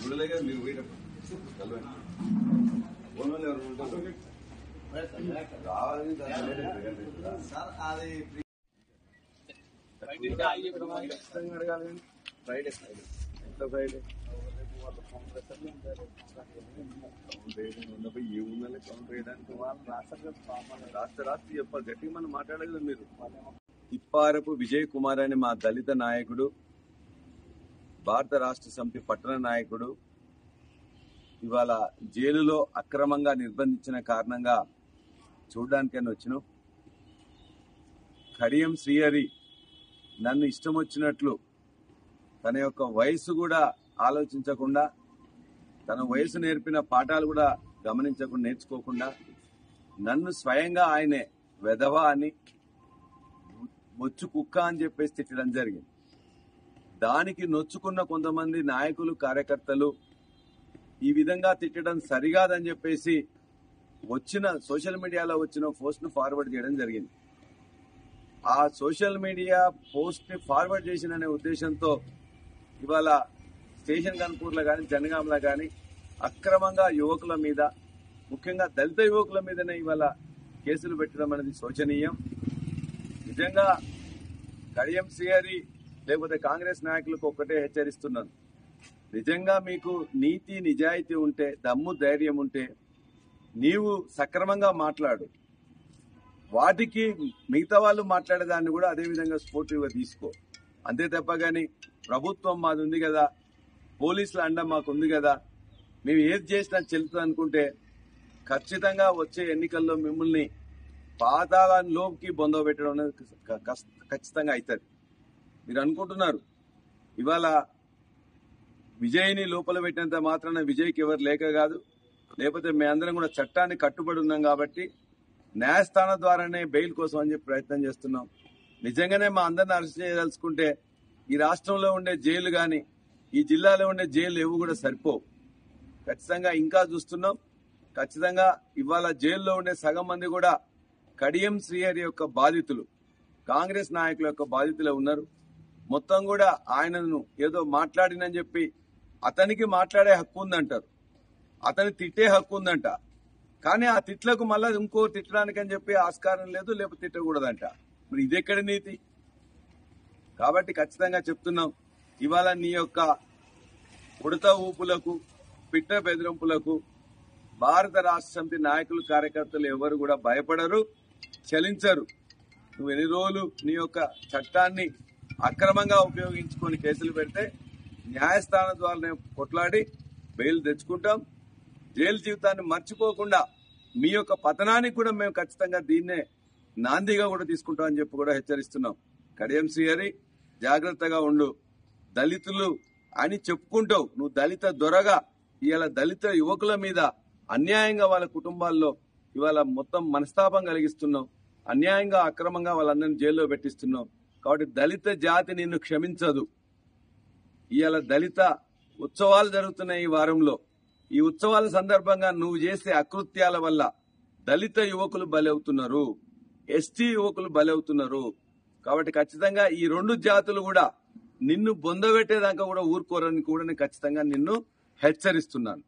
చూడలేక మీరు పోయినప్పుడు కలవండి ఫోన్లో ఎవరు ఉంటారు రావాలి సార్ అది ఫ్రైడే ఎంత ఫ్రైడే ఉన్నప్పుడు ఏ ఉందని కౌంటర్ వేయడానికి వాళ్ళు రాష్ట్ర చెప్పాలి గట్టిగా మనం మాట్లాడలేదు మీరు. తిప్పారపు విజయ్ కుమార్ అని మా దళిత నాయకుడు, భారత రాష్ట్ర సమితి పట్టణ నాయకుడు ఇవాళ జైలులో అక్రమంగా నిర్బంధించిన కారణంగా చూడడానికని వచ్చినాం. కడియం శ్రీహరి నన్ను ఇష్టం వచ్చినట్లు తన యొక్క వయసు కూడా ఆలోచించకుండా, తన వయసు నేర్పిన పాఠాలు కూడా గమనించకుండా నేర్చుకోకుండా నన్ను స్వయంగా ఆయనే వెధవ అని బొచ్చు కుక్క అని చెప్పేసి తిట్టడం జరిగింది. దానికి నొచ్చుకున్న కొంతమంది నాయకులు కార్యకర్తలు ఈ విధంగా తిట్టడం సరికాదని చెప్పేసి వచ్చిన సోషల్ మీడియాలో వచ్చిన పోస్ట్ ను ఫార్వర్డ్ చేయడం జరిగింది. ఆ సోషల్ మీడియా పోస్ట్ ని ఫార్వర్డ్ చేసిన ఉద్దేశంతో ఇవాళ స్టేషన్ కన్పూర్లో కానీ జనగాంలో కానీ అక్రమంగా యువకుల మీద, ముఖ్యంగా దళిత యువకుల మీదనే ఇవాళ కేసులు పెట్టడం అనేది శోచనీయం. నిజంగా కడియం శ్రీహరి లేకపోతే కాంగ్రెస్ నాయకులకు ఒక్కటే హెచ్చరిస్తున్నాను, నిజంగా మీకు నీతి నిజాయితీ ఉంటే, దమ్ము ధైర్యం ఉంటే నీవు సక్రమంగా మాట్లాడు. వాటికి మిగతా వాళ్ళు మాట్లాడేదాన్ని కూడా అదే విధంగా స్పోర్టివ్గా తీసుకో. అంతే తప్ప గాని ప్రభుత్వం మాది ఉంది కదా, పోలీసుల అండ మాకు ఉంది కదా, మేము ఏది చేసినా చెల్లుతుంది అనుకుంటే ఖచ్చితంగా వచ్చే ఎన్నికల్లో మిమ్మల్ని పాతాళంలోకి బొందబెట్టడం అనేది ఖచ్చితంగా అవుతుంది. మీరు అనుకుంటున్నారు ఇవాళ విజయ్ని లోపల పెట్టినంత మాత్రాన విజయ్కి ఎవరు లేక కాదు, లేకపోతే మేమందరం కూడా చట్టాన్ని కట్టుబడి ఉన్నాం కాబట్టి న్యాయస్థానం ద్వారానే బెయిల్ కోసం అని చెప్పి ప్రయత్నం చేస్తున్నాం. నిజంగానే మా అందరిని అరెస్ట్ చేయదలుచుకుంటే ఈ రాష్ట్రంలో ఉండే జైలు కానీ ఈ జిల్లాలో ఉండే జైలు ఏవి కూడా సరిపోవు. ఖచ్చితంగా ఇంకా చూస్తున్నాం. ఖచ్చితంగా ఇవాళ జైల్లో ఉండే సగం మంది కూడా కడియం శ్రీహరి యొక్క బాధితులు, కాంగ్రెస్ నాయకుల యొక్క బాధితులే ఉన్నారు. మొత్తం కూడా ఆయనను ఏదో మాట్లాడినని చెప్పి అతనికి మాట్లాడే హక్కు ఉందంటారు, అతని తిట్టే హక్కు ఉందంట. కానీ ఆ తిట్లకు మళ్ళా ఇంకో తిట్టడానికి అని చెప్పి ఆస్కారం లేదు, లేకపోతే తిట్టకూడదంట. మరి ఇదెక్కడి నీతి? కాబట్టి ఖచ్చితంగా చెప్తున్నాం, ఇవాళ నీ యొక్క ఉడత ఊపులకు, పిట్ట బెదిరింపులకు భారత రాష్ట్ర సమితి నాయకులు కార్యకర్తలు ఎవరు కూడా భయపడరు, చలించరు. నువ్వు ఎన్ని రోజులు నీ యొక్క చట్టాన్ని అక్రమంగా ఉపయోగించుకొని కేసులు పెడితే న్యాయస్థానం ద్వారా కొట్లాడి బెయిల్ తెచ్చుకుంటాం. జైలు జీవితాన్ని మర్చిపోకుండా మీ యొక్క పతనానికి కూడా మేము ఖచ్చితంగా దీన్నే నాందిగా కూడా తీసుకుంటామని చెప్పి కూడా హెచ్చరిస్తున్నాం. కడియం శ్రీహరి జాగ్రత్తగా ఉండు. దళితులు అని చెప్పుకుంటావు, నువ్వు దళిత దొరగా ఇవాళ దళిత యువకుల మీద అన్యాయంగా వాళ్ళ కుటుంబాల్లో ఇవాళ మొత్తం మనస్తాపం కలిగిస్తున్నావు, అన్యాయంగా అక్రమంగా వాళ్ళందరినీ జైల్లో పెట్టిస్తున్నావు. కాబట్టి దళిత జాతి నిన్ను క్షమించదు. ఇవాళ దళిత ఉత్సవాలు జరుగుతున్నాయి ఈ వారంలో. ఈ ఉత్సవాల సందర్భంగా నువ్వు చేసే అకృత్యాల వల్ల దళిత యువకులు బలవుతున్నారు, ఎస్టీ యువకులు బలవుతున్నారు. కాబట్టి ఖచ్చితంగా ఈ రెండు జాతులు కూడా నిన్ను బొందబెట్టేదాకా కూడా ఊరుకోరని కూడా నేను ఖచ్చితంగా నిన్ను హెచ్చరిస్తున్నాను.